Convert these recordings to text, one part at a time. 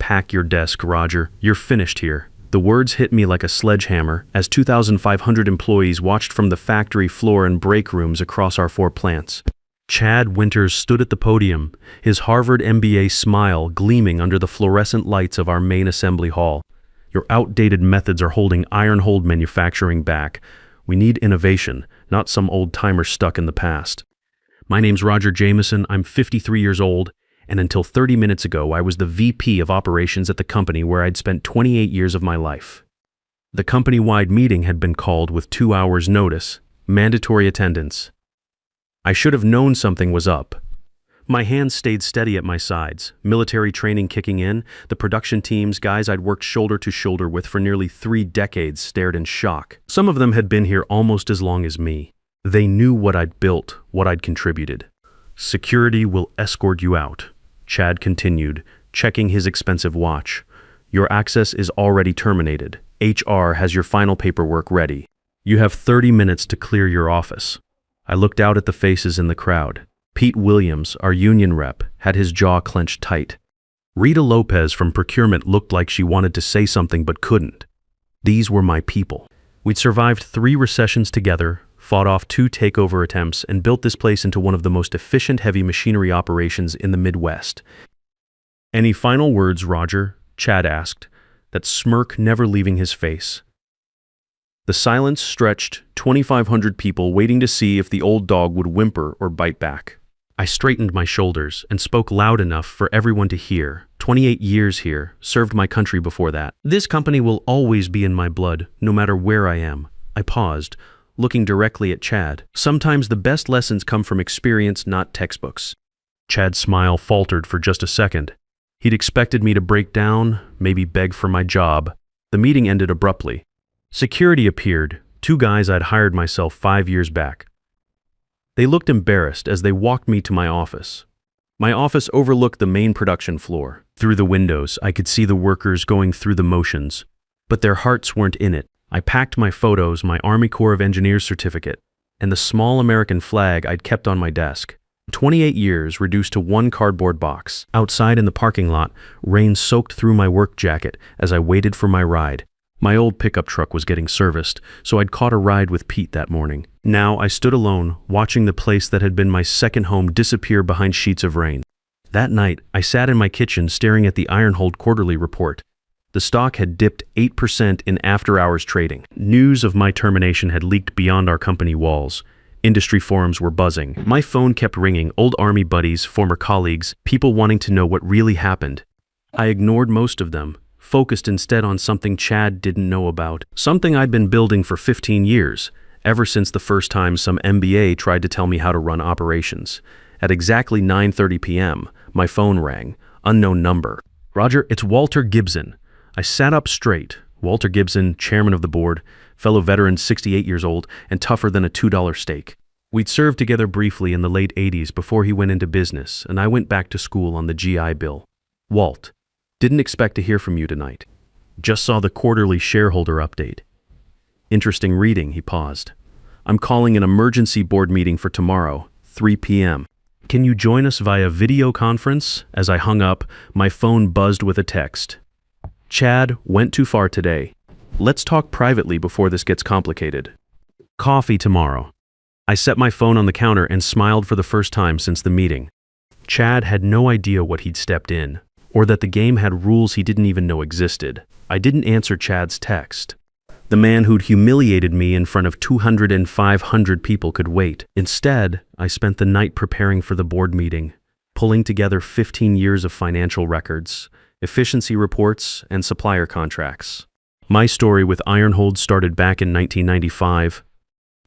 pack your desk, Roger. You're finished here." The words hit me like a sledgehammer as 2,500 employees watched from the factory floor and break rooms across our 4 plants. Chad Winters stood at the podium, his Harvard MBA smile gleaming under the fluorescent lights of our main assembly hall. "Your outdated methods are holding iron-hold manufacturing back. We need innovation, not some old timer stuck in the past." "My name's Roger Jameson. I'm 53 years old, and until 30 minutes ago, I was the VP of operations at the company where I'd spent 28 years of my life." The company-wide meeting had been called with 2 hours' notice, mandatory attendance. I should have known something was up. My hands stayed steady at my sides, military training kicking in. The production teams, guys I'd worked shoulder to shoulder with for nearly 3 decades, stared in shock. Some of them had been here almost as long as me. They knew what I'd built, what I'd contributed. "Security will escort you out," Chad continued, checking his expensive watch. "Your access is already terminated. HR has your final paperwork ready. You have 30 minutes to clear your office." I looked out at the faces in the crowd. Pete Williams, our union rep, had his jaw clenched tight. Rita Lopez from procurement looked like she wanted to say something but couldn't. These were my people. We'd survived 3 recessions together, fought off 2 takeover attempts, and built this place into one of the most efficient heavy machinery operations in the Midwest. "Any final words, Roger?" Chad asked, that smirk never leaving his face. The silence stretched, 2,500 people waiting to see if the old dog would whimper or bite back. I straightened my shoulders and spoke loud enough for everyone to hear. 28 years here, served my country before that. "This company will always be in my blood, no matter where I am." I paused, looking directly at Chad. "Sometimes the best lessons come from experience, not textbooks." Chad's smile faltered for just a second. He'd expected me to break down, maybe beg for my job. The meeting ended abruptly. Security appeared, 2 guys I'd hired myself 5 years back. They looked embarrassed as they walked me to my office. My office overlooked the main production floor. Through the windows, I could see the workers going through the motions, but their hearts weren't in it. I packed my photos, my Army Corps of Engineers certificate, and the small American flag I'd kept on my desk. 28 years reduced to 1 cardboard box. Outside in the parking lot, rain soaked through my work jacket as I waited for my ride. My old pickup truck was getting serviced, so I'd caught a ride with Pete that morning. Now I stood alone, watching the place that had been my second home disappear behind sheets of rain. That night, I sat in my kitchen staring at the Ironhold quarterly report. The stock had dipped 8% in after-hours trading. News of my termination had leaked beyond our company walls. Industry forums were buzzing. My phone kept ringing, old Army buddies, former colleagues, people wanting to know what really happened. I ignored most of them, focused instead on something Chad didn't know about, something I'd been building for 15 years, ever since the first time some MBA tried to tell me how to run operations. At exactly 9:30 p.m., my phone rang, unknown number. "Roger, it's Walter Gibson." I sat up straight. Walter Gibson, chairman of the board, fellow veteran, 68 years old, and tougher than a $2 steak. We'd served together briefly in the late 80s before he went into business, and I went back to school on the GI Bill. "Walt, didn't expect to hear from you tonight. Just saw the quarterly shareholder update." "Interesting reading," he paused. "I'm calling an emergency board meeting for tomorrow, 3 p.m. Can you join us via video conference?" As I hung up, my phone buzzed with a text. "Chad, went too far today. Let's talk privately before this gets complicated. Coffee tomorrow." I set my phone on the counter and smiled for the first time since the meeting. Chad had no idea what he'd stepped in, or that the game had rules he didn't even know existed. I didn't answer Chad's text. The man who'd humiliated me in front of 200 and 500 people could wait. Instead, I spent the night preparing for the board meeting, pulling together 15 years of financial records, efficiency reports, and supplier contracts. My story with Ironhold started back in 1995.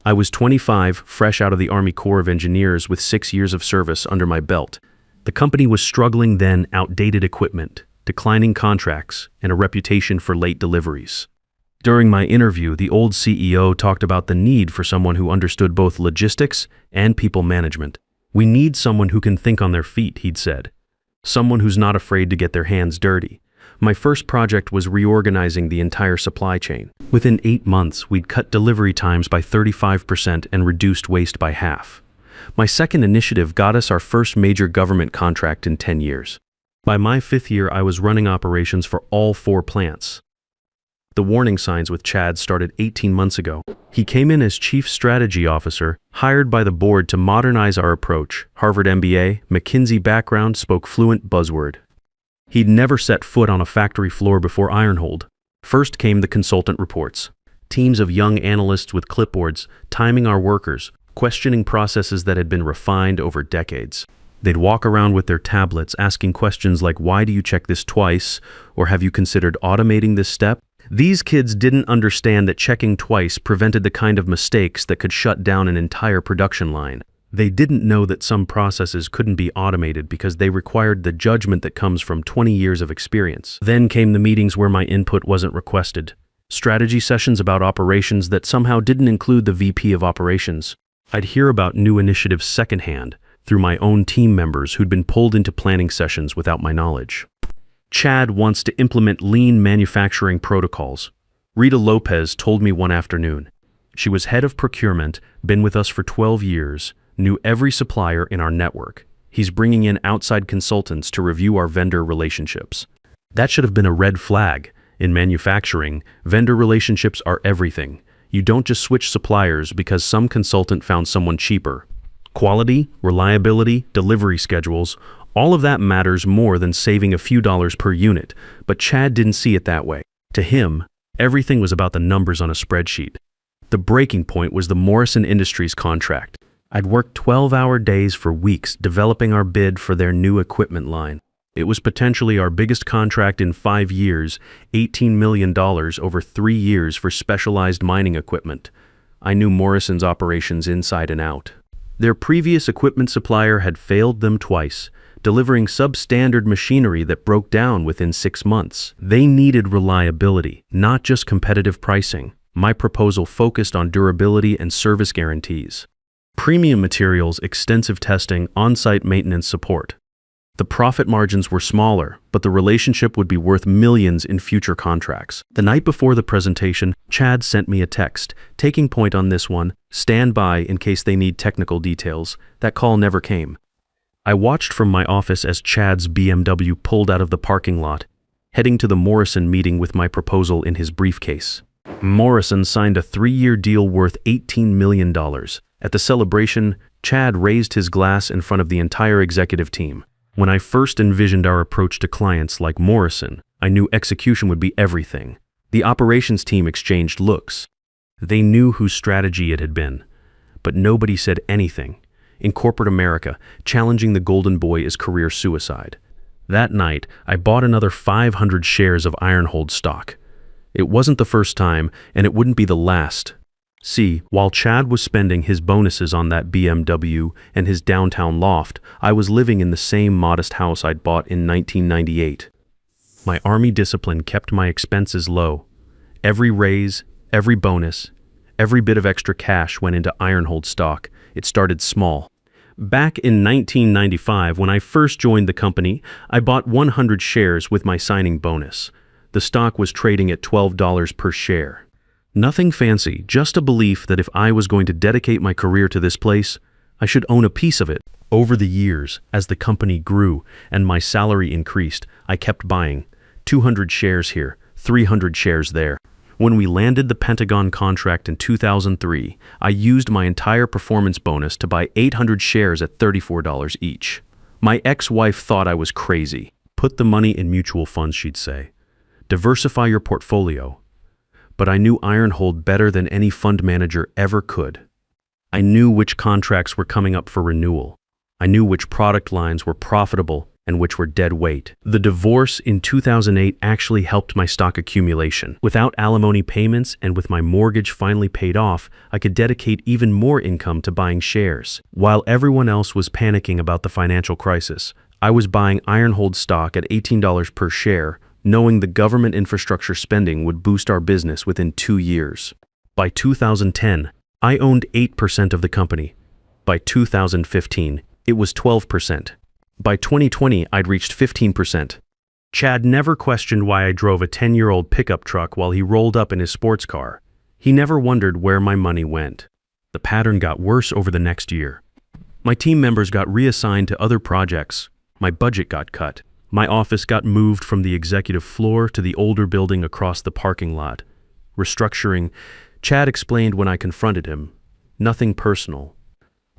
I was 25, fresh out of the Army Corps of Engineers with 6 years of service under my belt. The company was struggling then, outdated equipment, declining contracts, and a reputation for late deliveries. During my interview, the old CEO talked about the need for someone who understood both logistics and people management. "We need someone who can think on their feet," he'd said. "Someone who's not afraid to get their hands dirty." My first project was reorganizing the entire supply chain. Within 8 months, we'd cut delivery times by 35% and reduced waste by half. My second initiative got us our first major government contract in 10 years. By my 5th year, I was running operations for all 4 plants. The warning signs with Chad started 18 months ago. He came in as Chief Strategy Officer, hired by the board to modernize our approach. Harvard MBA, McKinsey background, spoke fluent buzzword. He'd never set foot on a factory floor before Ironhold. First came the consultant reports. Teams of young analysts with clipboards, timing our workers, questioning processes that had been refined over decades. They'd walk around with their tablets asking questions like, "Why do you check this twice?" or "Have you considered automating this step?" These kids didn't understand that checking twice prevented the kind of mistakes that could shut down an entire production line. They didn't know that some processes couldn't be automated because they required the judgment that comes from 20 years of experience. Then came the meetings where my input wasn't requested. Strategy sessions about operations that somehow didn't include the VP of operations. I'd hear about new initiatives secondhand, through my own team members who'd been pulled into planning sessions without my knowledge. Chad wants to implement lean manufacturing protocols. Rita Lopez told me one afternoon. She was head of procurement, been with us for 12 years, knew every supplier in our network. He's bringing in outside consultants to review our vendor relationships. That should have been a red flag. In manufacturing, vendor relationships are everything. You don't just switch suppliers because some consultant found someone cheaper. Quality, reliability, delivery schedules, all of that matters more than saving a few dollars per unit, but Chad didn't see it that way. To him, everything was about the numbers on a spreadsheet. The breaking point was the Morrison Industries contract. I'd worked 12-hour days for weeks developing our bid for their new equipment line. It was potentially our biggest contract in 5 years, $18 million over 3 years for specialized mining equipment. I knew Morrison's operations inside and out. Their previous equipment supplier had failed them twice, delivering substandard machinery that broke down within 6 months. They needed reliability, not just competitive pricing. My proposal focused on durability and service guarantees. Premium materials, extensive testing, on-site maintenance support. The profit margins were smaller, but the relationship would be worth millions in future contracts. The night before the presentation, Chad sent me a text, taking point on this one, stand by in case they need technical details. That call never came. I watched from my office as Chad's BMW pulled out of the parking lot, heading to the Morrison meeting with my proposal in his briefcase. Morrison signed a 3-year deal worth $18 million. At the celebration, Chad raised his glass in front of the entire executive team. When I first envisioned our approach to clients like Morrison, I knew execution would be everything. The operations team exchanged looks. They knew whose strategy it had been, but nobody said anything. In corporate America, challenging the golden boy is career suicide. That night, I bought another 500 shares of Ironhold stock. It wasn't the first time, and it wouldn't be the last. See, while Chad was spending his bonuses on that BMW and his downtown loft, I was living in the same modest house I'd bought in 1998. My Army discipline kept my expenses low. Every raise, every bonus, every bit of extra cash went into Ironhold stock. It started small. Back in 1995, when I first joined the company, I bought 100 shares with my signing bonus. The stock was trading at $12 per share. Nothing fancy, just a belief that if I was going to dedicate my career to this place, I should own a piece of it. Over the years, as the company grew and my salary increased, I kept buying. 200 shares here, 300 shares there. When we landed the Pentagon contract in 2003, I used my entire performance bonus to buy 800 shares at $34 each. My ex-wife thought I was crazy. Put the money in mutual funds, she'd say. Diversify your portfolio. But I knew Ironhold better than any fund manager ever could. I knew which contracts were coming up for renewal. I knew which product lines were profitable and which were dead weight. The divorce in 2008 actually helped my stock accumulation. Without alimony payments and with my mortgage finally paid off, I could dedicate even more income to buying shares. While everyone else was panicking about the financial crisis, I was buying Ironhold stock at $18 per share, knowing the government infrastructure spending would boost our business within 2 years. By 2010, I owned 8% of the company. By 2015, it was 12%. By 2020, I'd reached 15%. Chad never questioned why I drove a 10-year-old pickup truck while he rolled up in his sports car. He never wondered where my money went. The pattern got worse over the next year. My team members got reassigned to other projects. My budget got cut. My office got moved from the executive floor to the older building across the parking lot. Restructuring, Chad explained when I confronted him. Nothing personal.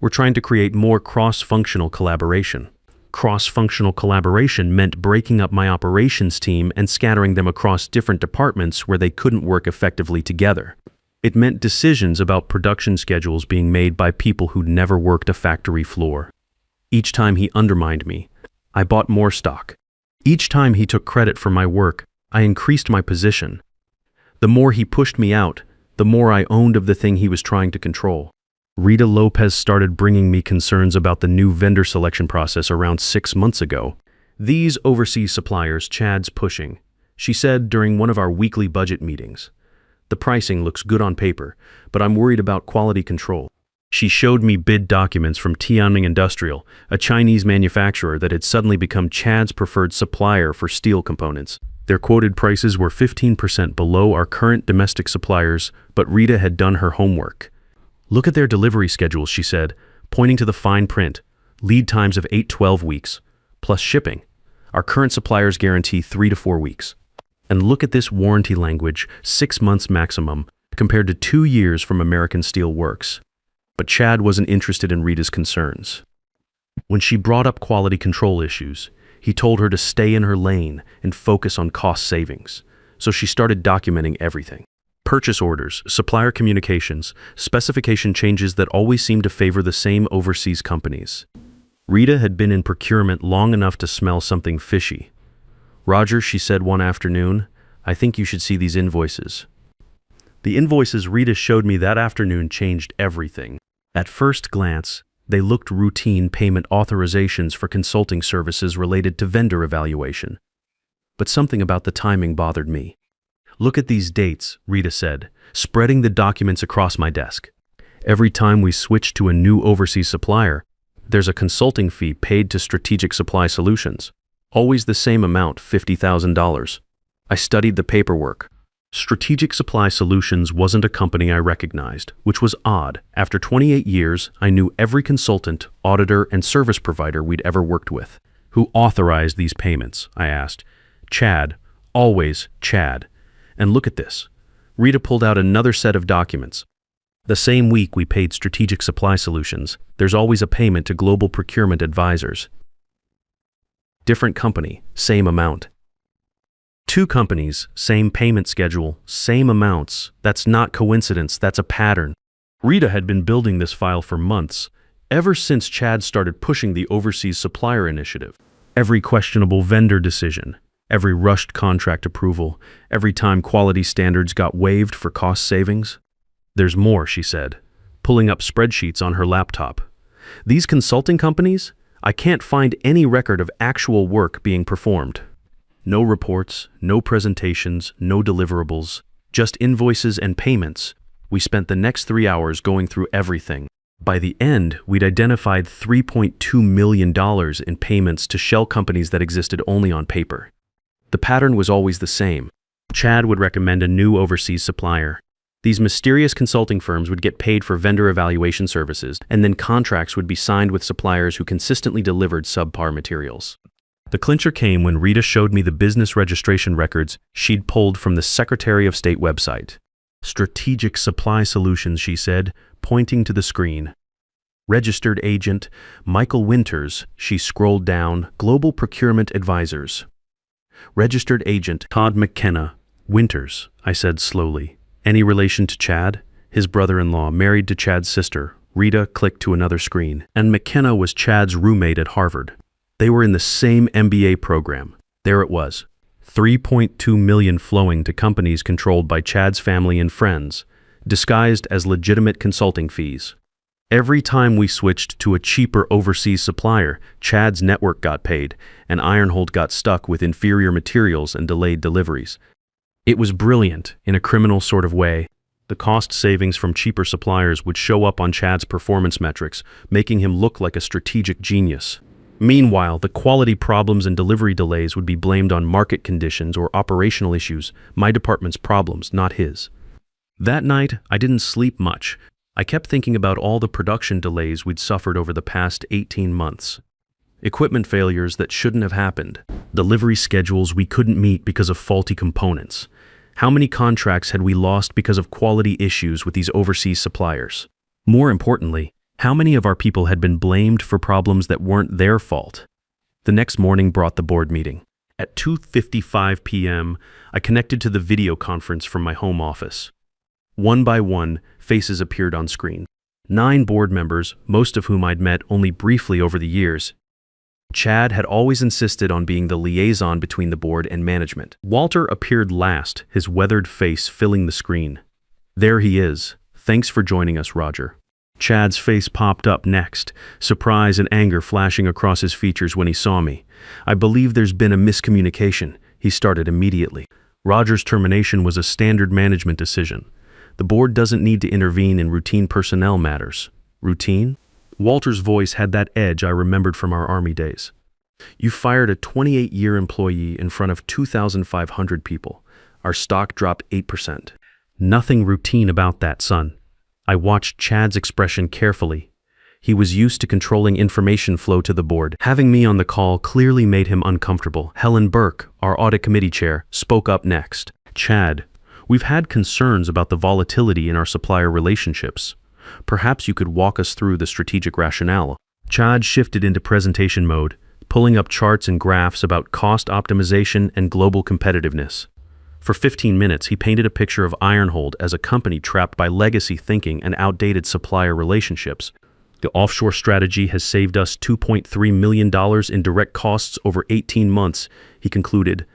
We're trying to create more cross-functional collaboration. Cross-functional collaboration meant breaking up my operations team and scattering them across different departments where they couldn't work effectively together. It meant decisions about production schedules being made by people who'd never worked a factory floor. Each time he undermined me, I bought more stock. Each time he took credit for my work, I increased my position. The more he pushed me out, the more I owned of the thing he was trying to control. Rita Lopez started bringing me concerns about the new vendor selection process around 6 months ago. These overseas suppliers Chad's pushing, she said during one of our weekly budget meetings. The pricing looks good on paper, but I'm worried about quality control. She showed me bid documents from Tianming Industrial, a Chinese manufacturer that had suddenly become Chad's preferred supplier for steel components. Their quoted prices were 15% below our current domestic suppliers, but Rita had done her homework. Look at their delivery schedules, she said, pointing to the fine print. Lead times of 8-12 weeks, plus shipping. Our current suppliers guarantee 3 to 4 weeks. And look at this warranty language, 6 months maximum, compared to 2 years from American Steel Works. But Chad wasn't interested in Rita's concerns. When she brought up quality control issues, he told her to stay in her lane and focus on cost savings. So she started documenting everything. Purchase orders, supplier communications, specification changes that always seemed to favor the same overseas companies. Rita had been in procurement long enough to smell something fishy. Roger, she said one afternoon, I think you should see these invoices. The invoices Rita showed me that afternoon changed everything. At first glance, they looked routine payment authorizations for consulting services related to vendor evaluation. But something about the timing bothered me. Look at these dates, Rita said, spreading the documents across my desk. Every time we switch to a new overseas supplier, there's a consulting fee paid to Strategic Supply Solutions. Always the same amount, $50,000. I studied the paperwork. Strategic Supply Solutions wasn't a company I recognized, which was odd. After 28 years, I knew every consultant, auditor, and service provider we'd ever worked with. Who authorized these payments? I asked. Chad. Always Chad. And look at this. Rita pulled out another set of documents. The same week we paid Strategic Supply Solutions, there's always a payment to Global Procurement Advisors. Different company, same amount. 2 companies, same payment schedule, same amounts. That's not coincidence, that's a pattern. Rita had been building this file for months, ever since Chad started pushing the Overseas Supplier Initiative. Every questionable vendor decision, every rushed contract approval, every time quality standards got waived for cost savings. There's more, she said, pulling up spreadsheets on her laptop. These consulting companies, I can't find any record of actual work being performed. No reports, no presentations, no deliverables, just invoices and payments. We spent the next 3 hours going through everything. By the end, we'd identified $3.2 million in payments to shell companies that existed only on paper. The pattern was always the same. Chad would recommend a new overseas supplier. These mysterious consulting firms would get paid for vendor evaluation services, and then contracts would be signed with suppliers who consistently delivered subpar materials. The clincher came when Rita showed me the business registration records she'd pulled from the Secretary of State website. Strategic Supply Solutions, she said, pointing to the screen. Registered agent, Michael Winters, she scrolled down, Global Procurement Advisors. Registered agent, Todd McKenna. Winters, I said slowly. Any relation to Chad? His brother-in-law, married to Chad's sister. Rita clicked to another screen. And McKenna was Chad's roommate at Harvard. They were in the same MBA program. There it was. $3.2 million flowing to companies controlled by Chad's family and friends, disguised as legitimate consulting fees. Every time we switched to a cheaper overseas supplier, Chad's network got paid, and Ironhold got stuck with inferior materials and delayed deliveries. It was brilliant, in a criminal sort of way. The cost savings from cheaper suppliers would show up on Chad's performance metrics, making him look like a strategic genius. Meanwhile, the quality problems and delivery delays would be blamed on market conditions or operational issues, my department's problems, not his. That night, I didn't sleep much. I kept thinking about all the production delays we'd suffered over the past 18 months. equipment failures that shouldn't have happened, delivery schedules we couldn't meet because of faulty components. How many contracts had we lost because of quality issues with these overseas suppliers? More importantly, how many of our people had been blamed for problems that weren't their fault? The next morning brought the board meeting. At 2:55 p.m., I connected to the video conference from my home office. One by one, faces appeared on screen. 9 board members, most of whom I'd met only briefly over the years. Chad had always insisted on being the liaison between the board and management. Walter appeared last, his weathered face filling the screen. There he is. Thanks for joining us, Roger. Chad's face popped up next, surprise and anger flashing across his features when he saw me. I believe there's been a miscommunication, he started immediately. Roger's termination was a standard management decision. The board doesn't need to intervene in routine personnel matters. Routine? Walter's voice had that edge I remembered from our Army days. You fired a 28-year employee in front of 2,500 people. Our stock dropped 8%. Nothing routine about that, son. I watched Chad's expression carefully. He was used to controlling information flow to the board. Having me on the call clearly made him uncomfortable. Helen Burke, our audit committee chair, spoke up next. Chad, we've had concerns about the volatility in our supplier relationships. Perhaps you could walk us through the strategic rationale. Chad shifted into presentation mode, pulling up charts and graphs about cost optimization and global competitiveness. For 15 minutes, he painted a picture of Ironhold as a company trapped by legacy thinking and outdated supplier relationships. The offshore strategy has saved us $2.3 million in direct costs over 18 months, he concluded.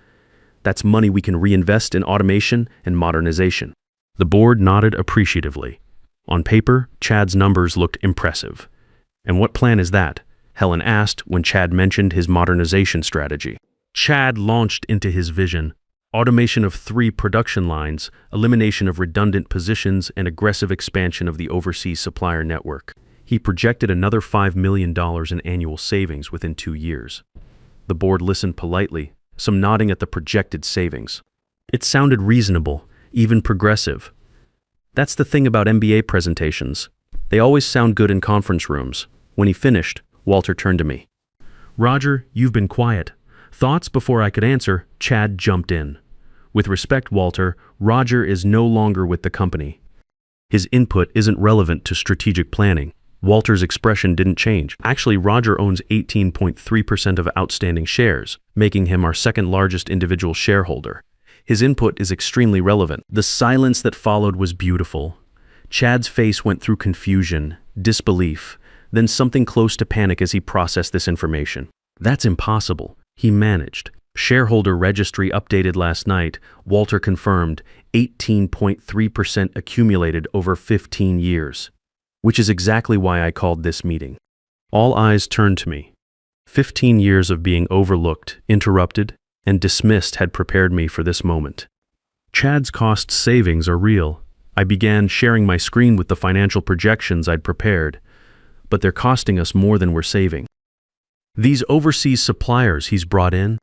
That's money we can reinvest in automation and modernization. The board nodded appreciatively. On paper, Chad's numbers looked impressive. And what plan is that? Helen asked when Chad mentioned his modernization strategy. Chad launched into his vision. Automation of 3 production lines, elimination of redundant positions, and aggressive expansion of the overseas supplier network. He projected another $5 million in annual savings within 2 years. The board listened politely, some nodding at the projected savings. It sounded reasonable, even progressive. That's the thing about MBA presentations. They always sound good in conference rooms. When he finished, Walter turned to me. Roger, you've been quiet. Thoughts before I could answer, Chad jumped in. With respect, Walter, Roger is no longer with the company. His input isn't relevant to strategic planning. Walter's expression didn't change. Actually, Roger owns 18.3% of outstanding shares, making him our second largest individual shareholder. His input is extremely relevant. The silence that followed was beautiful. Chad's face went through confusion, disbelief, then something close to panic as he processed this information. That's impossible. He managed. Shareholder registry updated last night. Walter confirmed 18.3% accumulated over 15 years. Which is exactly why I called this meeting. All eyes turned to me. 15 years of being overlooked, interrupted, and dismissed had prepared me for this moment. Chad's cost savings are real. I began sharing my screen with the financial projections I'd prepared, but they're costing us more than we're saving. These overseas suppliers he's brought in,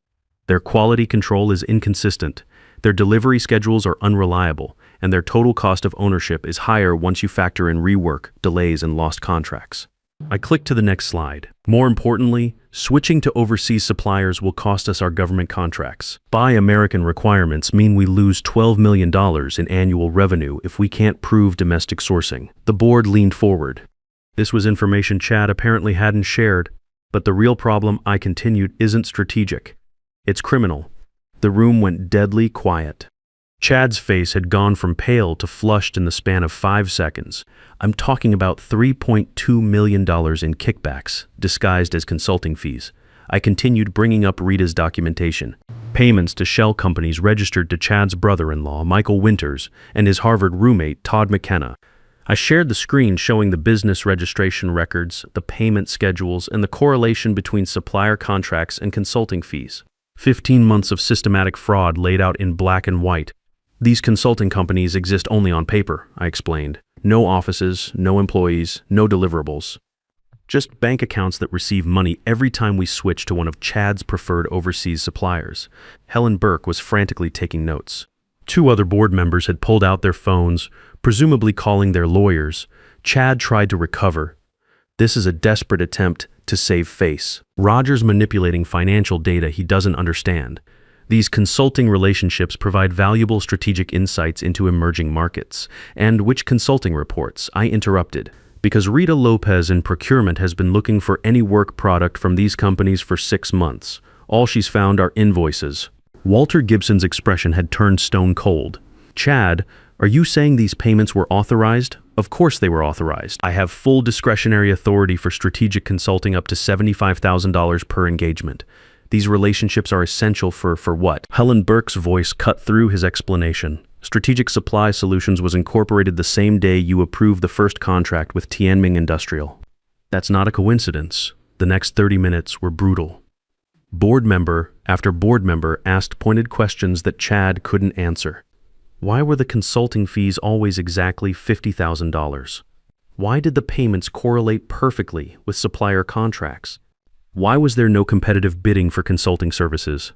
their quality control is inconsistent, their delivery schedules are unreliable, and their total cost of ownership is higher once you factor in rework, delays, and lost contracts. I clicked to the next slide. More importantly, switching to overseas suppliers will cost us our government contracts. Buy American requirements mean we lose $12 million in annual revenue if we can't prove domestic sourcing. The board leaned forward. This was information Chad apparently hadn't shared, but the real problem, I continued, isn't strategic. It's criminal. The room went deadly quiet. Chad's face had gone from pale to flushed in the span of 5 seconds. I'm talking about $3.2 million in kickbacks, disguised as consulting fees. I continued bringing up Rita's documentation. Payments to shell companies registered to Chad's brother-in-law, Michael Winters, and his Harvard roommate, Todd McKenna. I shared the screen showing the business registration records, the payment schedules, and the correlation between supplier contracts and consulting fees. 15 months of systematic fraud laid out in black and white. These consulting companies exist only on paper, I explained. No offices, no employees, no deliverables. Just bank accounts that receive money every time we switch to one of Chad's preferred overseas suppliers. Helen Burke was frantically taking notes. 2 other board members had pulled out their phones, presumably calling their lawyers. Chad tried to recover. This is a desperate attempt to save face. Roger's manipulating financial data he doesn't understand. These consulting relationships provide valuable strategic insights into emerging markets. And which consulting reports? I interrupted. Because Rita Lopez in procurement has been looking for any work product from these companies for 6 months. All she's found are invoices. Walter Gibson's expression had turned stone cold. Chad, are you saying these payments were authorized? Of course they were authorized. I have full discretionary authority for strategic consulting up to $75,000 per engagement. These relationships are essential for what? Helen Burke's voice cut through his explanation. Strategic Supply Solutions was incorporated the same day you approved the first contract with Tianming Industrial. That's not a coincidence. The next 30 minutes were brutal. Board member after board member asked pointed questions that Chad couldn't answer. Why were the consulting fees always exactly $50,000? Why did the payments correlate perfectly with supplier contracts? Why was there no competitive bidding for consulting services?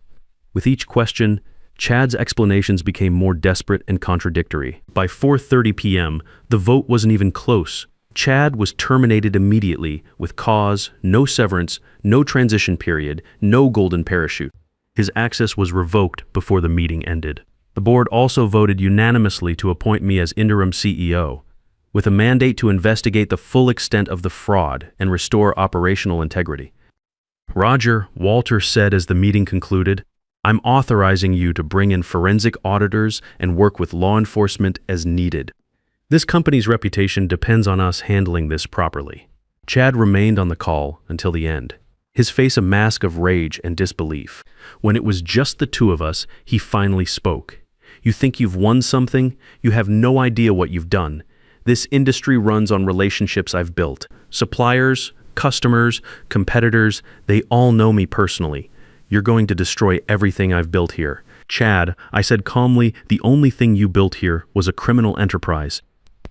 With each question, Chad's explanations became more desperate and contradictory. By 4:30 p.m., the vote wasn't even close. Chad was terminated immediately with cause, no severance, no transition period, no golden parachute. His access was revoked before the meeting ended. The board also voted unanimously to appoint me as interim CEO, with a mandate to investigate the full extent of the fraud and restore operational integrity. Roger, Walter said as the meeting concluded, I'm authorizing you to bring in forensic auditors and work with law enforcement as needed. This company's reputation depends on us handling this properly. Chad remained on the call until the end, his face a mask of rage and disbelief. When it was just the two of us, he finally spoke. You think you've won something? You have no idea what you've done. This industry runs on relationships I've built. Suppliers, customers, competitors, they all know me personally. You're going to destroy everything I've built here. Chad, I said calmly, the only thing you built here was a criminal enterprise.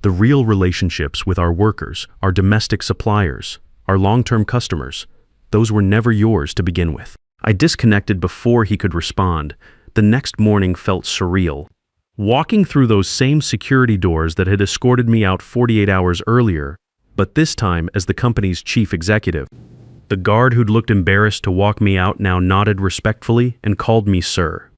The real relationships with our workers, our domestic suppliers, our long-term customers, those were never yours to begin with. I disconnected before he could respond. The next morning felt surreal. Walking through those same security doors that had escorted me out 48 hours earlier, but this time as the company's chief executive. The guard who'd looked embarrassed to walk me out now nodded respectfully and called me sir.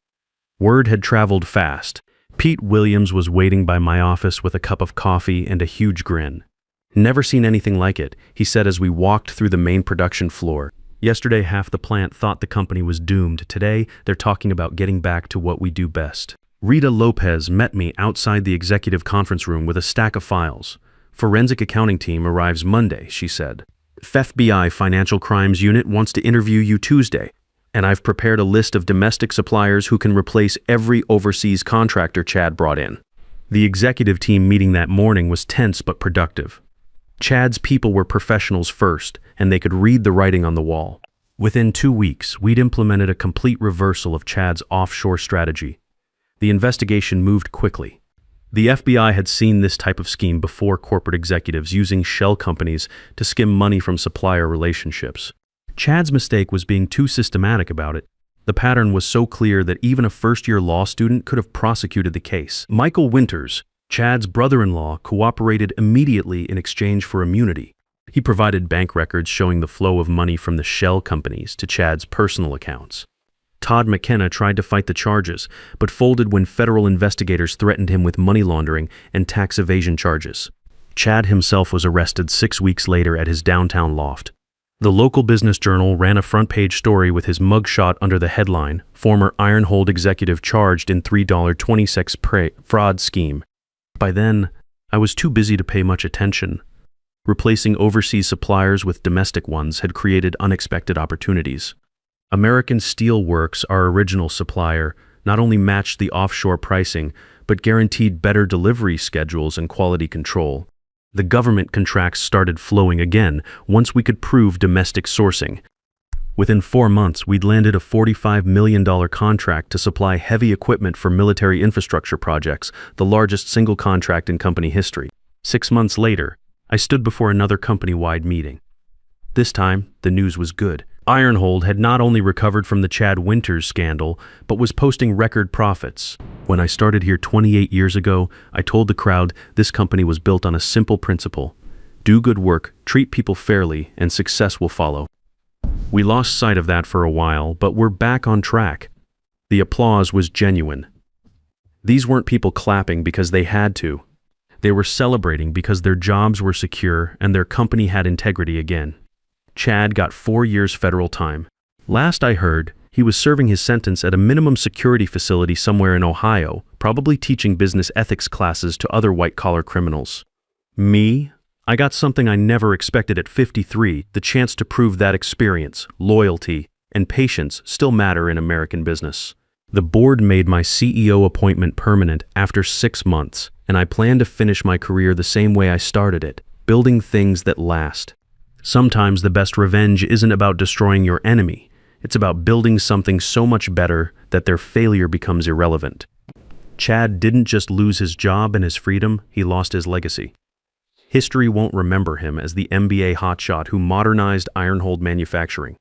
Word had traveled fast. Pete Williams was waiting by my office with a cup of coffee and a huge grin. Never seen anything like it, he said as we walked through the main production floor. Yesterday, half the plant thought the company was doomed. Today, they're talking about getting back to what we do best. Rita Lopez met me outside the executive conference room with a stack of files. Forensic accounting team arrives Monday, she said. FBI Financial Crimes Unit wants to interview you Tuesday, and I've prepared a list of domestic suppliers who can replace every overseas contractor Chad brought in. The executive team meeting that morning was tense but productive. Chad's people were professionals first, and they could read the writing on the wall. Within 2 weeks, we'd implemented a complete reversal of Chad's offshore strategy. The investigation moved quickly. The FBI had seen this type of scheme before corporate executives using shell companies to skim money from supplier relationships. Chad's mistake was being too systematic about it. The pattern was so clear that even a first-year law student could have prosecuted the case. Michael Winters, Chad's brother-in-law, cooperated immediately in exchange for immunity. He provided bank records showing the flow of money from the shell companies to Chad's personal accounts. Todd McKenna tried to fight the charges, but folded when federal investigators threatened him with money laundering and tax evasion charges. Chad himself was arrested 6 weeks later at his downtown loft. The local business journal ran a front-page story with his mugshot under the headline, "Former Ironhold Executive Charged in $3.26 Fraud Scheme." By then, I was too busy to pay much attention. Replacing overseas suppliers with domestic ones had created unexpected opportunities. American Steel Works, our original supplier, not only matched the offshore pricing, but guaranteed better delivery schedules and quality control. The government contracts started flowing again once we could prove domestic sourcing. Within 4 months, we'd landed a $45 million contract to supply heavy equipment for military infrastructure projects, the largest single contract in company history. 6 months later, I stood before another company-wide meeting. This time, the news was good. Ironhold had not only recovered from the Chad Winters scandal, but was posting record profits. When I started here 28 years ago, I told the crowd this company was built on a simple principle: Do good work, treat people fairly, and success will follow. We lost sight of that for a while, but we're back on track. The applause was genuine. These weren't people clapping because they had to. They were celebrating because their jobs were secure and their company had integrity again. Chad got 4 years federal time. Last I heard, he was serving his sentence at a minimum security facility somewhere in Ohio, probably teaching business ethics classes to other white-collar criminals. Me? I got something I never expected at 53, the chance to prove that experience, loyalty, and patience still matter in American business. The board made my CEO appointment permanent after 6 months, and I plan to finish my career the same way I started it, building things that last. Sometimes the best revenge isn't about destroying your enemy. It's about building something so much better that their failure becomes irrelevant. Chad didn't just lose his job and his freedom, he lost his legacy. History won't remember him as the MBA hotshot who modernized iron-hold manufacturing.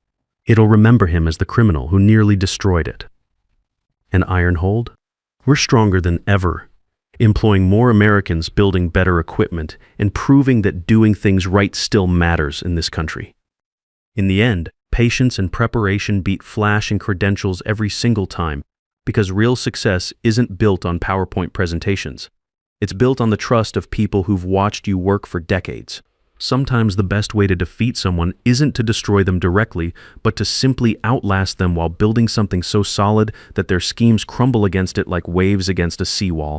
It'll remember him as the criminal who nearly destroyed it. And iron-hold? We're stronger than ever, employing more Americans, building better equipment, and proving that doing things right still matters in this country. In the end, patience and preparation beat flash and credentials every single time, because real success isn't built on PowerPoint presentations. It's built on the trust of people who've watched you work for decades. Sometimes the best way to defeat someone isn't to destroy them directly, but to simply outlast them while building something so solid that their schemes crumble against it like waves against a seawall.